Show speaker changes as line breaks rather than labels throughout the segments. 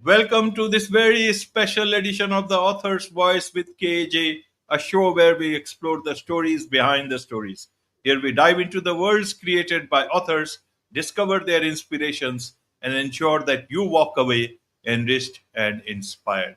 Welcome to this very special edition of The Author's Voice with KAJ, a show where we explore the stories behind the stories. Here we dive into the worlds created by authors, discover their inspirations, and ensure that you walk away enriched and inspired.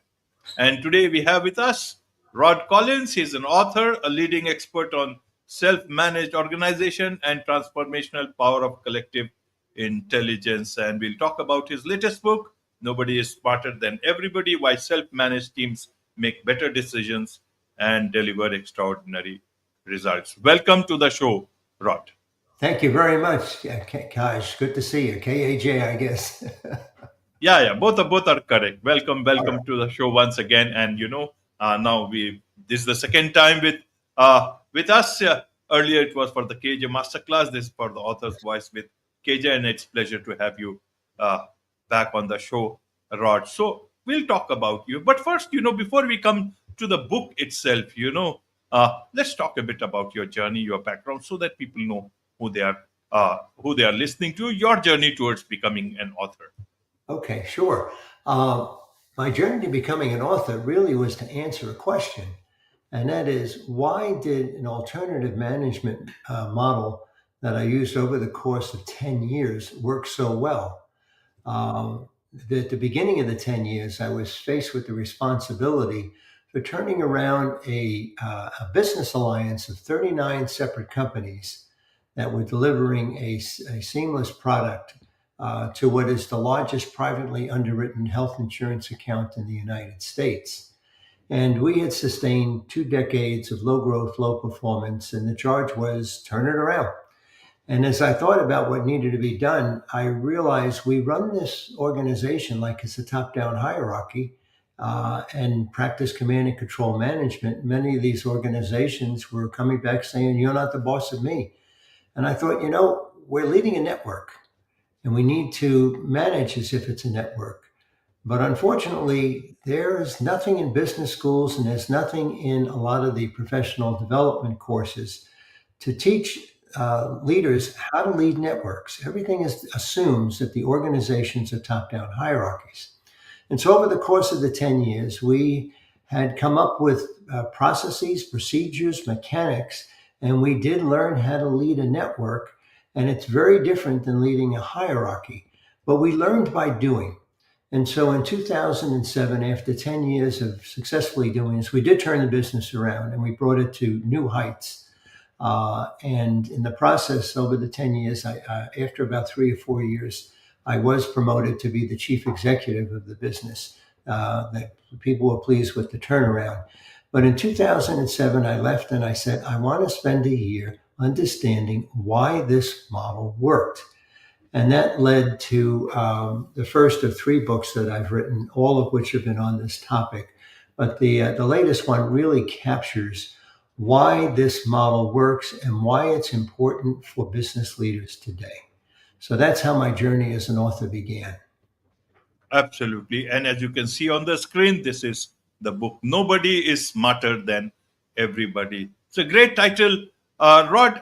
And today we have with us Rod Collins. He's an author, a leading expert on self managed organization and transformational power of collective intelligence. And we'll talk about his latest book, Nobody is Smarter Than Everybody: Why Self Managed Teams Make Better Decisions and Deliver Extraordinary Results. Welcome to the show, Rod.
Thank you very much, KAJ. Good to see you. KAJ, I guess.
Yeah, both are correct. Welcome to the show once again. And now we this is the second time with us. Earlier it was for the KJ Masterclass. This is for the Author's Voice with KJ, and it's pleasure to have you uh, back on the show, Rod. So we'll talk about you, but first, before we come to the book itself, let's talk a bit about your journey, your background, so that people know who they are listening to. Your journey towards becoming an author.
Okay, sure. Uh, my journey to becoming an author really was to answer a question, and that is why did an alternative management model that I used over the course of 10 years work so well? At the beginning of the 10 years, I was faced with the responsibility for turning around a business alliance of 39 separate companies that were delivering a seamless product to what is the largest privately underwritten health insurance account in the United States. And we had sustained 2 decades of low growth, low performance, and the charge was turn it around. And as I thought about what needed to be done, I realized we run this organization like it's a top down hierarchy and practice command and control management. Many of these organizations were coming back saying, "You're not the boss of me." And I thought, we're leading a network and we need to manage as if it's a network. But unfortunately, there's nothing in business schools and there's nothing in a lot of the professional development courses to teach leaders how to lead networks. Everything assumes that the organizations are top down hierarchies. And so over the course of the 10 years, we had come up with processes, procedures, mechanics, and we did learn how to lead a network. And it's very different than leading a hierarchy. But we learned by doing. And so in 2007, after 10 years of successfully doing this, we did turn the business around and we brought it to new heights. And in the process, over the 10 years, after about 3 or 4 years, I was promoted to be the chief executive of the business. That people were pleased with the turnaround. But in 2007, I left and I said, I want to spend a year understanding why this model worked. And that led to the first of 3 books that I've written, all of which have been on this topic. But the latest one really captures why this model works and why it's important for business leaders today. So that's how my journey as an author began.
Absolutely. And as you can see on the screen, this is the book, Nobody is Smarter Than Everybody. It's a great title. Rod,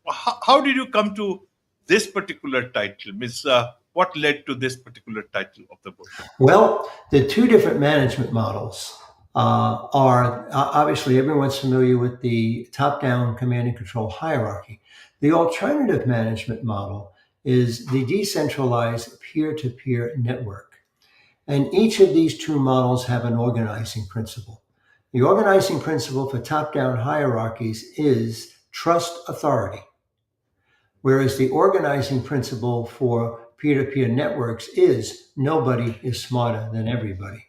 how did you come to this particular title? What led to this particular title of the book?
Well, the two different management models are obviously everyone's familiar with the top down command and control hierarchy. The alternative management model is the decentralized peer to peer network. And each of these two models have an organizing principle. The organizing principle for top down hierarchies is trust authority, whereas the organizing principle for peer to peer networks is nobody is smarter than everybody.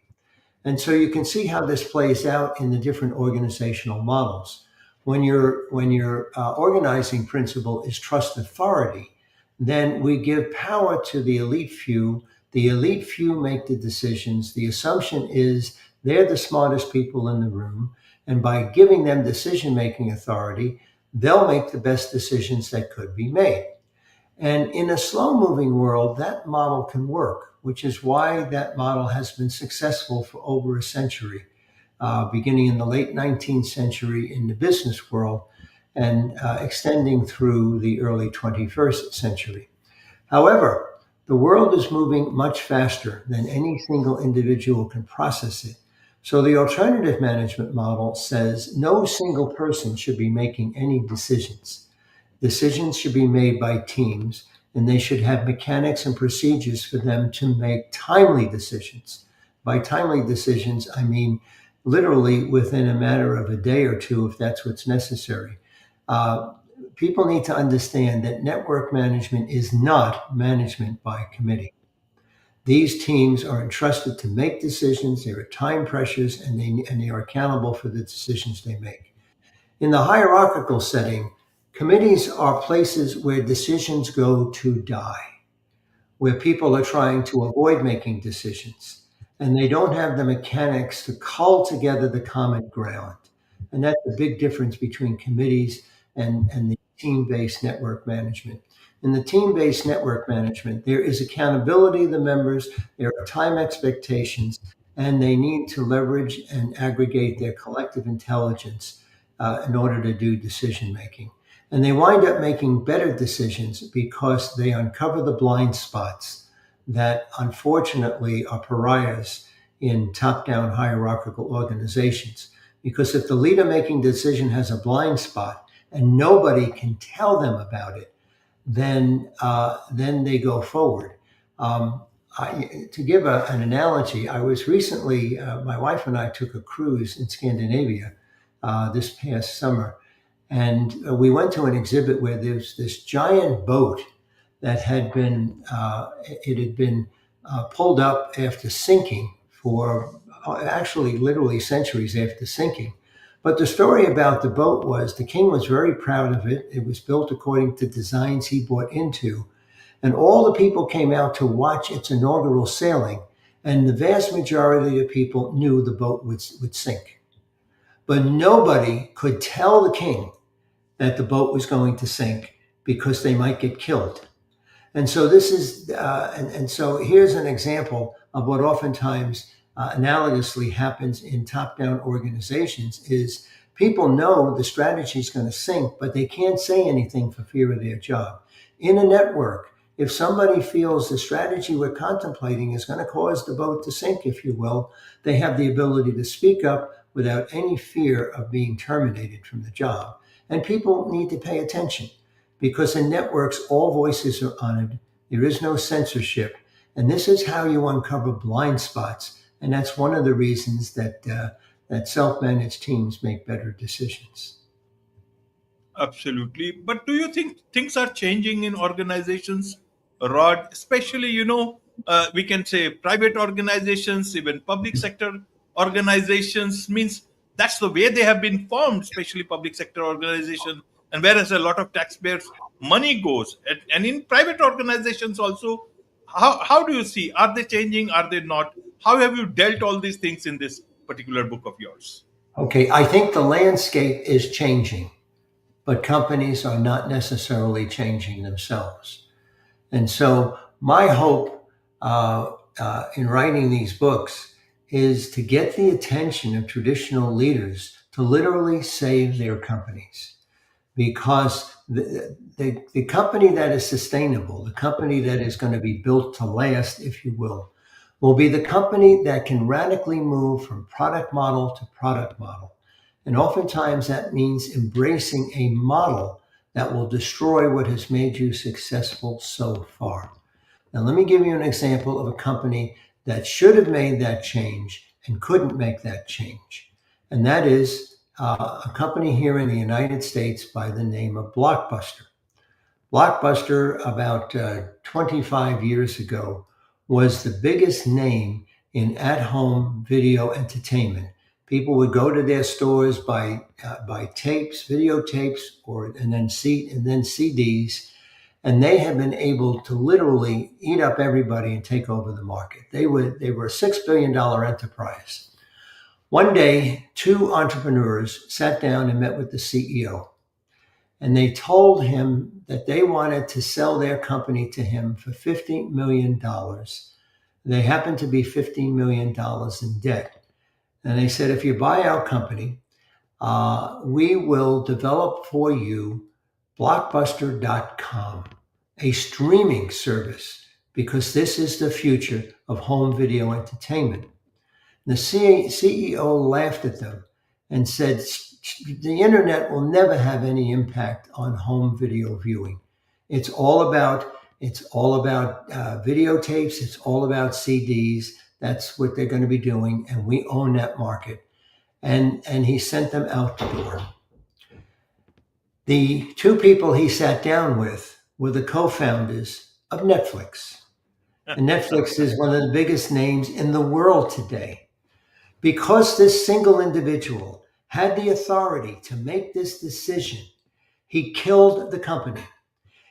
And so you can see how this plays out in the different organizational models. When your organizing principle is trust authority, then we give power to the elite few. The elite few make the decisions. The assumption is they're the smartest people in the room. And by giving them decision making authority, they'll make the best decisions that could be made. And in a slow moving world, that model can work, which is why that model has been successful for over a century, beginning in the late 19th century in the business world and extending through the early 21st century. However, The world is moving much faster than any single individual can process it. So the alternative management model says no single person should be making any decisions. Decisions should be made by teams, and they should have mechanics and procedures for them to make timely decisions. By timely decisions, I mean literally within a matter of a day or two, if that's what's necessary. Uh, People need to understand that network management is not management by committee. These teams are entrusted to make decisions, there are time pressures, and they are accountable for the decisions they make. In the hierarchical setting, committees are places where decisions go to die, where people are trying to avoid making decisions and they don't have the mechanics to cull together the common ground. And that's a big difference between committees and the team based network management. In the team based network management, there is accountability of the members, there are time expectations, and they need to leverage and aggregate their collective intelligence in order to do decision making. And they wind up making better decisions because they uncover the blind spots that unfortunately are pariahs in top down hierarchical organizations. Because if the leader making decision has a blind spot and nobody can tell them about it, then they go forward. To give an analogy, I was recently, my wife and I took a cruise in Scandinavia this past summer, and we went to an exhibit where there's this giant boat that had been it had been pulled up after sinking for actually literally centuries after sinking. But the story about the boat was the king was very proud of it. It was built according to designs he bought into, and all the people came out to watch its inaugural sailing. And the vast majority of people knew the boat would sink, but nobody could tell the king that the boat was going to sink because they might get killed. And so this is, and so here's an example of what oftentimes analogously happens in top-down organizations is people know the strategy is going to sink, but they can't say anything for fear of their job. In a network, if somebody feels the strategy we're contemplating is going to cause the boat to sink, if you will, they have the ability to speak up without any fear of being terminated from the job. And people need to pay attention because in networks, all voices are honored. There is no censorship. And this is how you uncover blind spots. And that's one of the reasons that self-managed teams make better decisions.
Absolutely. But do you think things are changing in organizations, Rod? Especially, we can say private organizations, even public sector organizations, means that's the way they have been formed, especially public sector organization. And whereas a lot of taxpayers' money goes, and in private organizations also, how do you see? Are they changing? Are they not? How have you dealt all these things in this particular book of yours?
Okay, I think the landscape is changing, but companies are not necessarily changing themselves. And so, my hope in writing these books is to get the attention of traditional leaders to literally save their companies. Because the company that is sustainable, the company that is going to be built to last, if you will be the company that can radically move from product model to product model. And oftentimes that means embracing a model that will destroy what has made you successful so far. Now, let me give you an example of a company that should have made that change and couldn't make that change. And that is a company here in the United States by the name of Blockbuster. Blockbuster, about 25 years ago, was the biggest name in at home video entertainment. People would go to their stores, buy tapes, videotapes, and then CDs, and they have been able to literally eat up everybody and take over the market. They were a $6 billion enterprise. One day, two entrepreneurs sat down and met with the CEO, and they told him that they wanted to sell their company to him for $50 million. They happened to be $15 million in debt. And they said, if you buy our company, we will develop for you Blockbuster.com, a streaming service because this is the future of home video entertainment. The CEO laughed at them and said, the internet will never have any impact on home video viewing. It's all about videotapes. It's all about CDs. That's what they're going to be doing, and we own that market. And he sent them out the door. The two people he sat down with were the co-founders of Netflix. And Netflix is one of the biggest names in the world today. Because this single individual had the authority to make this decision, he killed the company.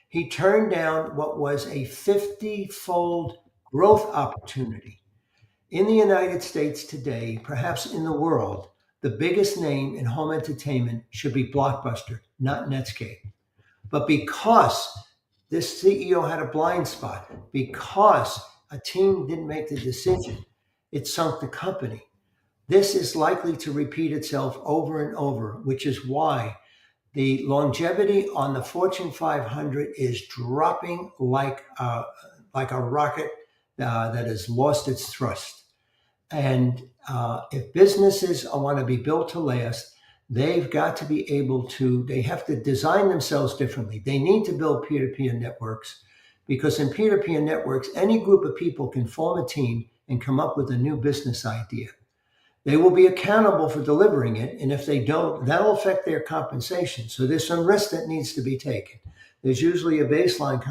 He turned down what was a 50-fold growth opportunity. In the United States today, perhaps in the world, the biggest name in home entertainment should be Blockbuster, not Netscape. But because this CEO had a blind spot, because a team didn't make the decision, it sunk the company. This is likely to repeat itself over and over, which is why the longevity on the Fortune 500 is dropping like a rocket that has lost its thrust. And if businesses want to be built to last, they've got to be able to, they have to design themselves differently. They need to build peer-to-peer networks, because in peer-to-peer networks, any group of people can form a team and come up with a new business idea. They will be accountable for delivering it, and if they don't, that'll affect their compensation. So there's some risk that needs to be taken. There's usually a baseline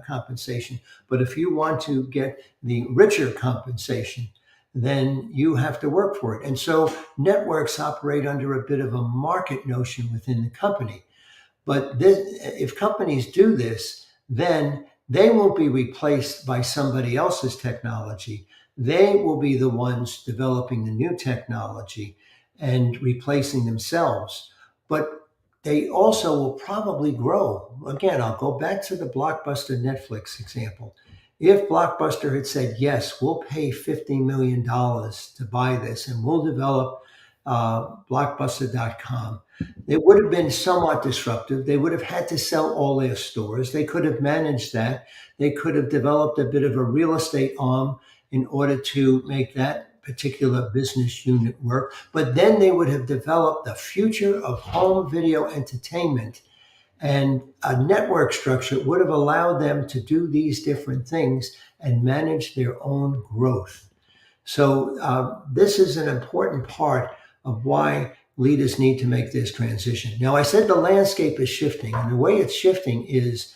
compensation, but if you want to get the richer compensation, then you have to work for it. And so networks operate under a bit of a market notion within the company. But if companies do this, then they won't be replaced by somebody else's technology. They will be the ones developing the new technology and replacing themselves. But they also will probably grow. Again, I'll go back to the Blockbuster Netflix example. If Blockbuster had said, yes, we'll pay $50 million to buy this and we'll develop Blockbuster.com, it would have been somewhat disruptive. They would have had to sell all their stores. They could have managed that. They could have developed a bit of a real estate arm in order to make that particular business unit work. But then they would have developed the future of home video entertainment, and a network structure would have allowed them to do these different things and manage their own growth. So this is an important part of why leaders need to make this transition. Now, I said the landscape is shifting, and the way it's shifting is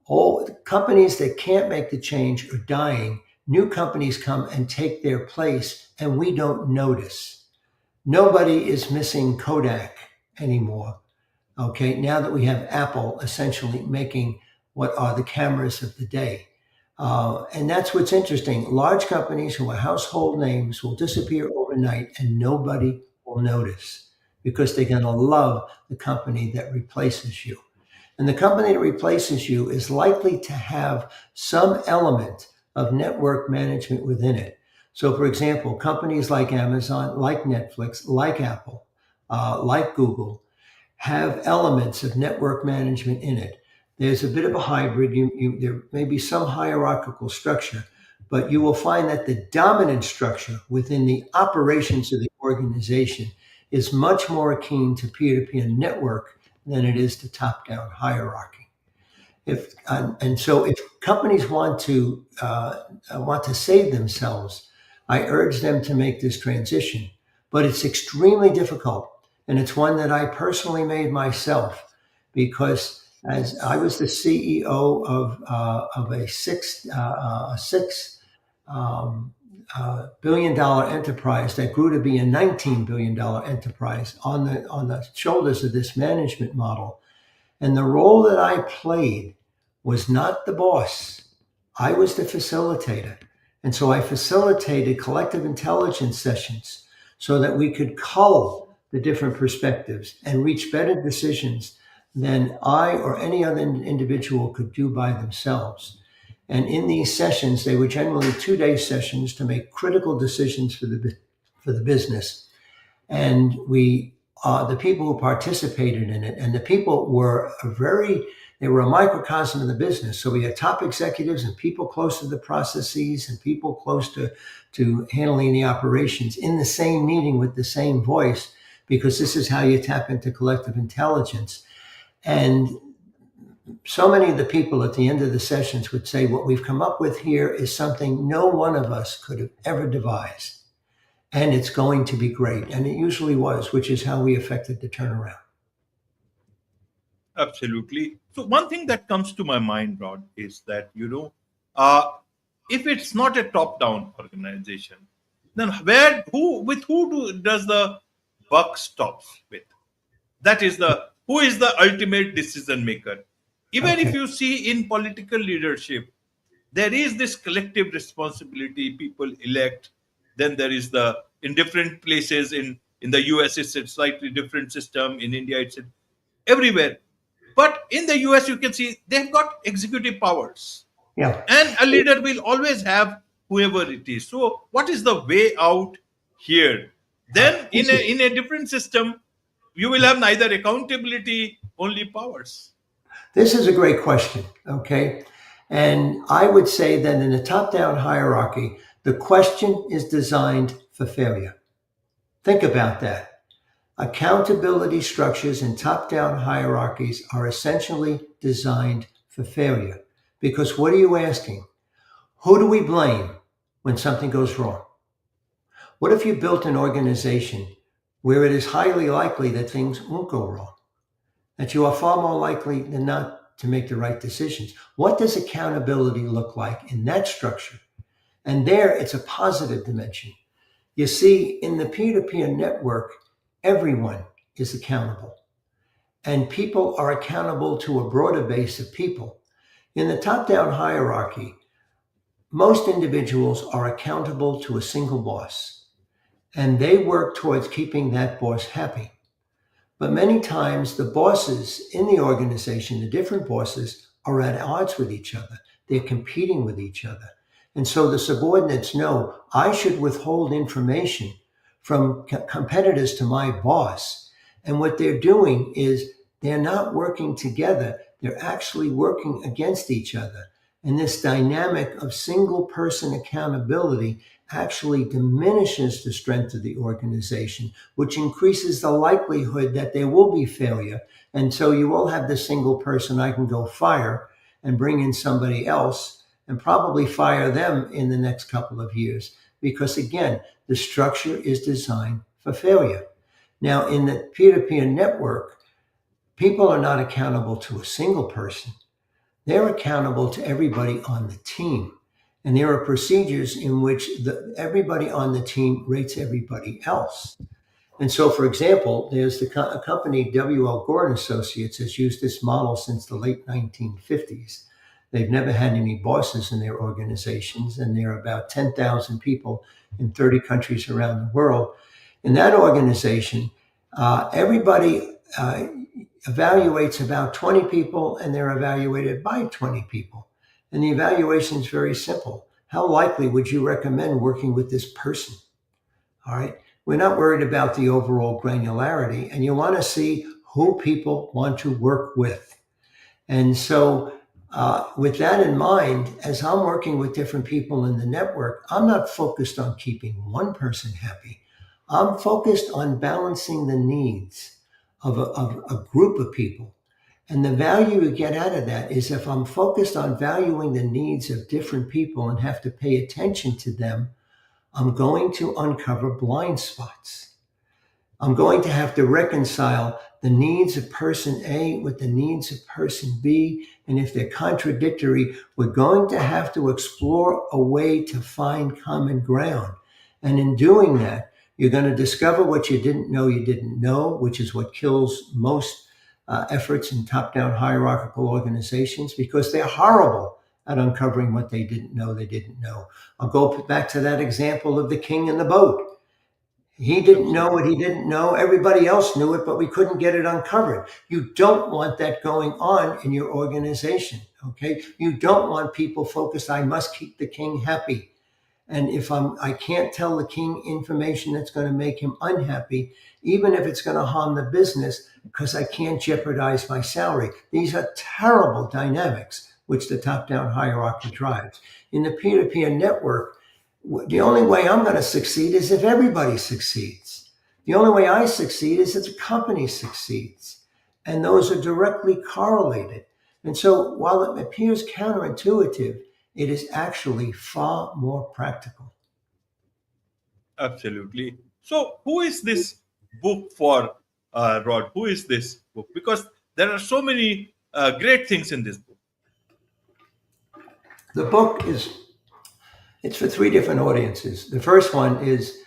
all companies that can't make the change are dying. New companies come and take their place, and we don't notice. Nobody is missing Kodak anymore. Okay, now that we have Apple essentially making what are the cameras of the day. And that's what's interesting. Large companies who are household names will disappear overnight and nobody will notice, because they're going to love the company that replaces you. And the company that replaces you is likely to have some element of network management within it. So, for example, companies like Amazon, like Netflix, like Apple, like Google, have elements of network management in it. There's a bit of a hybrid. There may be some hierarchical structure, but you will find that the dominant structure within the operations of the organization is much more akin to peer-to-peer network than it is to top-down hierarchy. So if companies want to save themselves, I urge them to make this transition. But it's extremely difficult, and it's one that I personally made myself, because as I was the CEO of a six billion dollar enterprise that grew to be a $19 billion enterprise on the shoulders of this management model. And the role that I played was not the boss. I was the facilitator. And so I facilitated collective intelligence sessions so that we could cull the different perspectives and reach better decisions than I or any other individual could do by themselves. And in these sessions, they were generally 2-day sessions to make critical decisions for the business. And the people who participated in it, and the people were They were a microcosm of the business. So we had top executives and people close to the processes and people close to handling the operations in the same meeting with the same voice, because this is how you tap into collective intelligence. And so many of the people at the end of the sessions would say, what we've come up with here is something no one of us could have ever devised. And it's going to be great. And it usually was, which is how we affected the turnaround.
Absolutely. So one thing that comes to my mind, Rod, is that uh, if it's not a top-down organization, then does the buck stops with? That is the who is the ultimate decision maker. Even if
Okay.
you see in political leadership, there is this collective responsibility people elect. Then there is the in different places in the US it's a slightly different system. In India it's everywhere. But in the US, you can see they've got executive powers,
Yeah.
and a leader will always have whoever it is. So, what is the way out here? Then,
This is
in a different system, you will have neither accountability, only powers.
This is a great question, okay? And I would say that in a top down hierarchy, the question is designed for failure. Think about that. Accountability structures in top down hierarchies are essentially designed for failure. Because what are you asking? Who do we blame when something goes wrong? What if you built an organization where it is highly likely that things won't go wrong? That you are far more likely than not to make the right decisions. What does accountability look like in that structure? And there, it's a positive dimension. You see, in the peer to peer network, everyone is accountable, and people are accountable to a broader base of people. In the top down hierarchy, most individuals are accountable to a single boss, and they work towards keeping that boss happy. But many times the bosses in the organization, the different bosses, are at odds with each other. They're competing with each other. And so the subordinates know I should withhold information from competitors to my boss. And what they're doing is they're not working together, they're actually working against each other. And this dynamic of single person accountability actually diminishes the strength of the organization, which increases the likelihood that there will be failure. And so you will have the single person I can go fire and bring in somebody else and probably fire them in the next couple of years. Because again, the structure is designed for failure. Now, in the peer to peer network, people are not accountable to a single person, they're accountable to everybody on the team. And there are procedures in which everybody on the team rates everybody else. And so, for example, there's a company, W.L. Gore and Associates, has used this model since the late 1950s. They've never had any bosses in their organizations, and there are about 10,000 people in 30 countries around the world. In that organization, everybody evaluates about 20 people, and they're evaluated by 20 people. And the evaluation is very simple. How likely would you recommend working with this person? All right. We're not worried about the overall granularity, and you want to see who people want to work with. And so, with that in mind, as I'm working with different people in the network, I'm not focused on keeping one person happy. I'm focused on balancing the needs of a group of people. And the value you get out of that is if I'm focused on valuing the needs of different people and have to pay attention to them, I'm going to uncover blind spots. I'm going to have to reconcile the needs of person A with the needs of person B. And if they're contradictory, we're going to have to explore a way to find common ground. And in doing that, you're going to discover what you didn't know, which is what kills most efforts in top down hierarchical organizations, because they're horrible at uncovering what they didn't know. I'll go back to that example of the king in the boat. He didn't know what he didn't know. Everybody else knew it, but we couldn't get it uncovered. You don't want that going on in your organization. Okay. You don't want people focused, I must keep the king happy. And if I can't tell the king information that's going to make him unhappy, even if it's going to harm the business, because I can't jeopardize my salary. These are terrible dynamics which the top-down hierarchy drives. In the peer-to-peer network, the only way I'm going to succeed is if everybody succeeds. The only way I succeed is if the company succeeds. And those are directly correlated. And so while it appears counterintuitive, it is actually far more practical.
Absolutely. So, who is this book for, Rod? Who is this book? Because there are so many great things in this book.
The book is it's for three different audiences. The first one is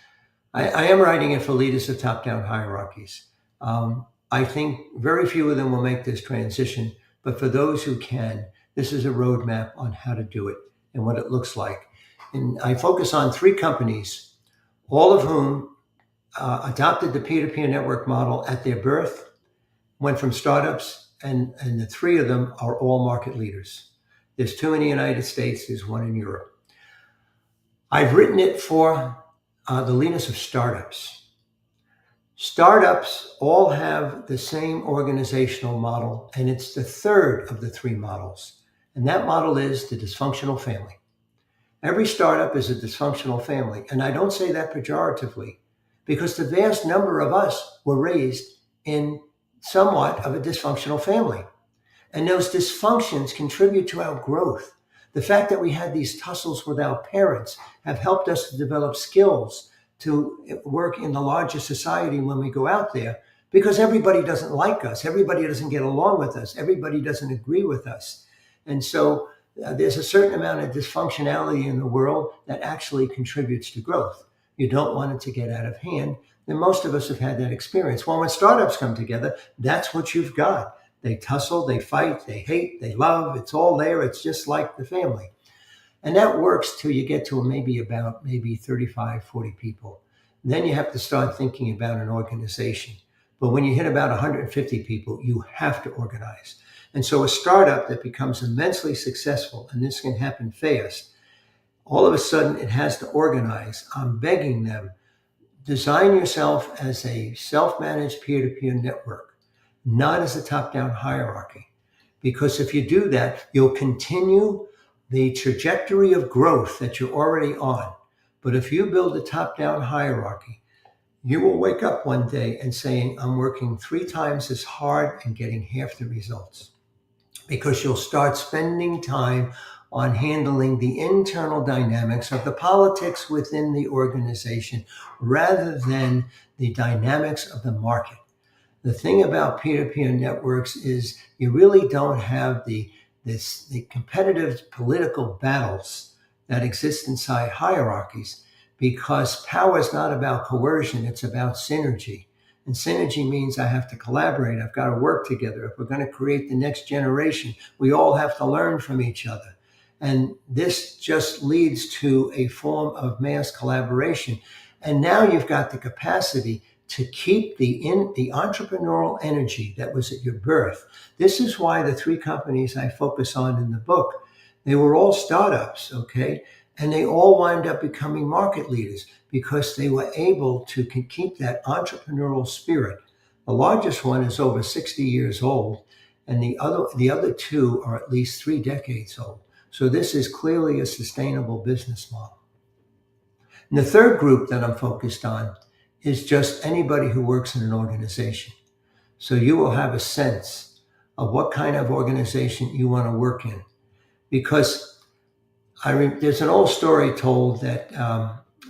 I am writing it for leaders of top-down hierarchies. I think very few of them will make this transition, but for those who can, this is a roadmap on how to do it and what it looks like. And I focus on three companies, all of whom adopted the peer-to-peer network model at their birth, went from startups, and the three of them are all market leaders. There's two in the United States, there's one in Europe. I've written it for the leaders of startups. Startups all have the same organizational model, and it's the third of the three models. And that model is the dysfunctional family. Every startup is a dysfunctional family. And I don't say that pejoratively because the vast number of us were raised in somewhat of a dysfunctional family. And those dysfunctions contribute to our growth. The fact that we had these tussles with our parents have helped us to develop skills to work in the larger society when we go out there, because everybody doesn't like us. Everybody doesn't get along with us. Everybody doesn't agree with us. And so there's a certain amount of dysfunctionality in the world that actually contributes to growth. You don't want it to get out of hand. And most of us have had that experience. Well, when startups come together, that's what you've got. They tussle, they fight, they hate, they love. It's all there. It's just like the family. And that works till you get to maybe 35, 40 people. And then you have to start thinking about an organization. But when you hit about 150 people, you have to organize. And so a startup that becomes immensely successful, and this can happen fast, all of a sudden it has to organize. I'm begging them, design yourself as a self-managed peer-to-peer network, not as a top-down hierarchy. Because if you do that, you'll continue the trajectory of growth that you're already on. But if you build a top-down hierarchy, you will wake up one day and saying, I'm working 3 times as hard and getting half the results. Because you'll start spending time on handling the internal dynamics of the politics within the organization rather than the dynamics of the market. The thing about peer-to-peer networks is you really don't have the competitive political battles that exist inside hierarchies, because power is not about coercion, it's about synergy. And synergy means I have to collaborate, I've got to work together. If we're going to create the next generation, we all have to learn from each other. And this just leads to a form of mass collaboration. And now you've got the capacity to keep the entrepreneurial energy that was at your birth. This is why the 3 companies I focus on in the book, they were all startups, okay? And they all wind up becoming market leaders because they were able to keep that entrepreneurial spirit. The largest one is over 60 years old, and the other 2 are at least 3 decades old. So this is clearly a sustainable business model. And the third group that I'm focused on is just anybody who works in an organization. So you will have a sense of what kind of organization you want to work in. Because there's an old story told that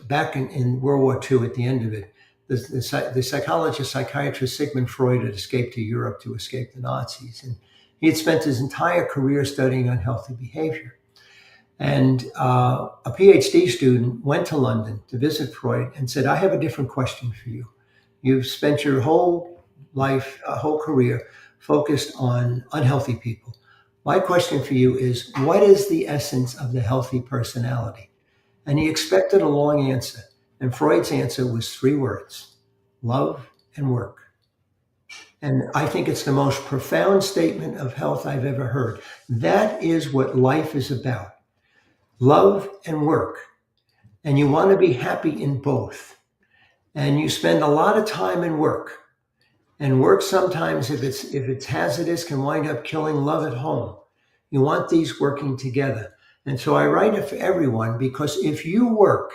back in World War II, at the end of it, the psychiatrist Sigmund Freud had escaped to Europe to escape the Nazis. And he had spent his entire career studying unhealthy behavior. And a PhD student went to London to visit Freud and said, I have a different question for you. You've spent your whole life, whole career focused on unhealthy people. My question for you is, what is the essence of the healthy personality? And he expected a long answer. And Freud's answer was 3 words: love and work. And I think it's the most profound statement of health I've ever heard. That is what life is about. Love and work. and you want to be happy in both. And you spend a lot of time in work. And work sometimes, if it's hazardous, can wind up killing love at home. You want these working together. And so I write it for everyone because if you work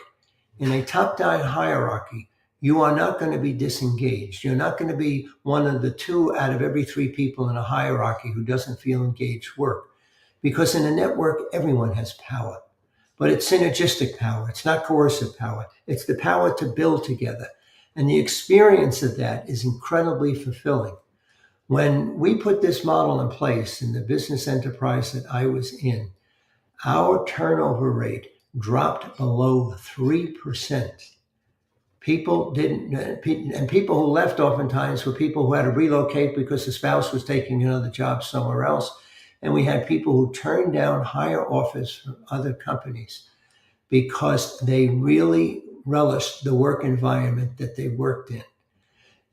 in a top-down hierarchy, you are not going to be disengaged. You're not going to be one of the two out of every three people in a hierarchy who doesn't feel engaged work. Because in a network, everyone has power, but it's synergistic power. It's not coercive power. It's the power to build together. And the experience of that is incredibly fulfilling. When we put this model in place in the business enterprise that I was in, our turnover rate dropped below 3%. People didn't, and people who left oftentimes were people who had to relocate because the spouse was taking another job somewhere else. And we had people who turned down higher offers from other companies because they really relished the work environment that they worked in.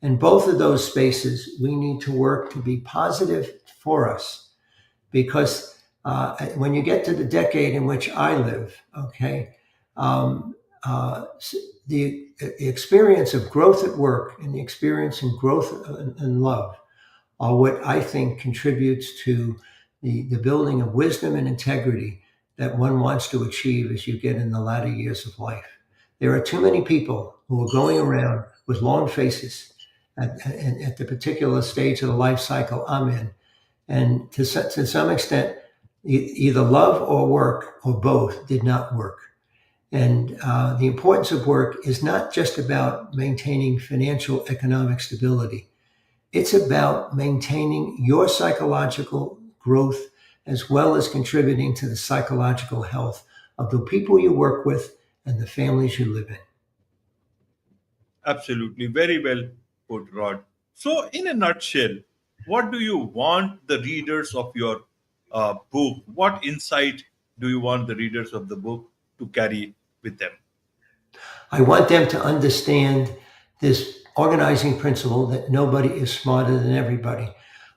In both of those spaces, we need to work to be positive for us because when you get to the decade in which I live, okay, um, uh, the experience of growth at work and the experience in growth and love are what I think contributes to the building of wisdom and integrity that one wants to achieve as you get in the latter years of life. There are too many people who are going around with long faces at the particular stage of the life cycle I'm in. And to some extent, either love or work or both did not work. And the importance of work is not just about maintaining financial economic stability. It's about maintaining your psychological growth as well as contributing to the psychological health of the people you work with and the families you live in.
Absolutely. Very well put, Rod. So, in a nutshell, what do you want the readers of your book? What insight do you want the readers of the book to carry with them?
I want them to understand this organizing principle that nobody is smarter than everybody.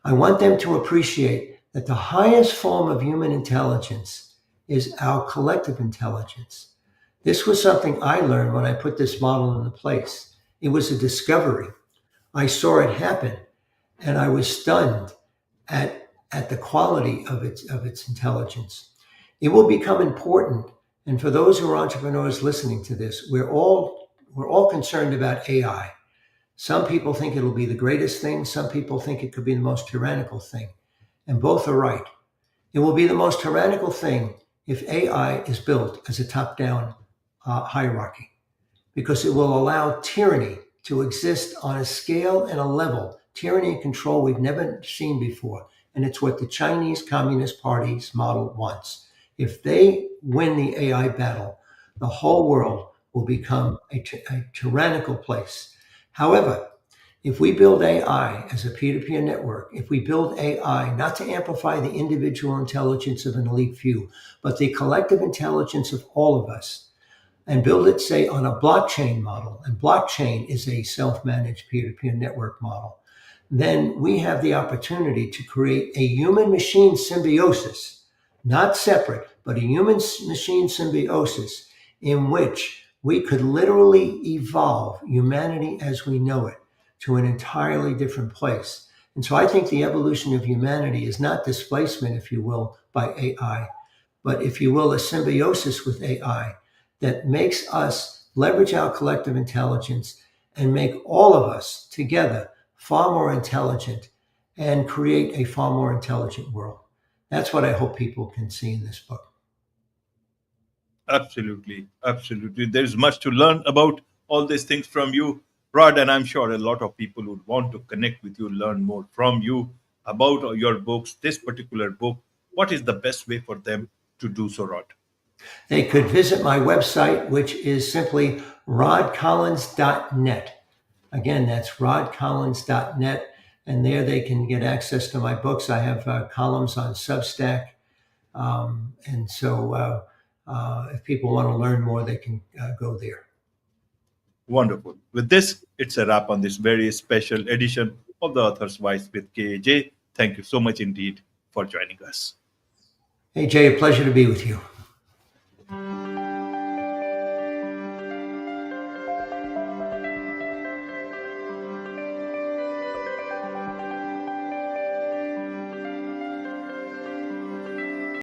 I want them to appreciate that the highest form of human intelligence is our collective intelligence. This was something I learned when I put this model into place. It was a discovery. I saw it happen and I was stunned at the quality of its intelligence. It will become important. And for those who are entrepreneurs listening to this, we're all concerned about AI. Some people think it'll be the greatest thing. Some people think it could be the most tyrannical thing. And both are right. It will be the most tyrannical thing if AI is built as a top-down hierarchy because it will allow tyranny to exist on a scale and a level, tyranny and control we've never seen before. And it's what the Chinese Communist Party's model wants. If they win the AI battle, the whole world will become a tyrannical place. However, if we build AI as a peer-to-peer network, if we build AI not to amplify the individual intelligence of an elite few, but the collective intelligence of all of us, and build it, say, on a blockchain model, and blockchain is a self-managed peer-to-peer network model, then we have the opportunity to create a human-machine symbiosis, not separate, but a human-machine symbiosis in which we could literally evolve humanity as we know it to an entirely different place. And so I think the evolution of humanity is not displacement, if you will, by AI, but if you will, a symbiosis with AI that makes us leverage our collective intelligence and make all of us together far more intelligent and create a far more intelligent world. That's what I hope people can see in this book.
Absolutely. Absolutely. There's much to learn about all these things from you, Rod, and I'm sure a lot of people would want to connect with you, learn more from you about your books, this particular book. What is the best way for them to do so, Rod?
They could visit my website, which is simply rodcollins.net. Again, that's rodcollins.net. And there they can get access to my books. I have columns on Substack. And so if people want to learn more, they can go there.
Wonderful. With this, it's a wrap on this very special edition of The Author's Voice with KAJ. Thank you so much indeed for joining us.
Hey, Jay, a pleasure to be with you.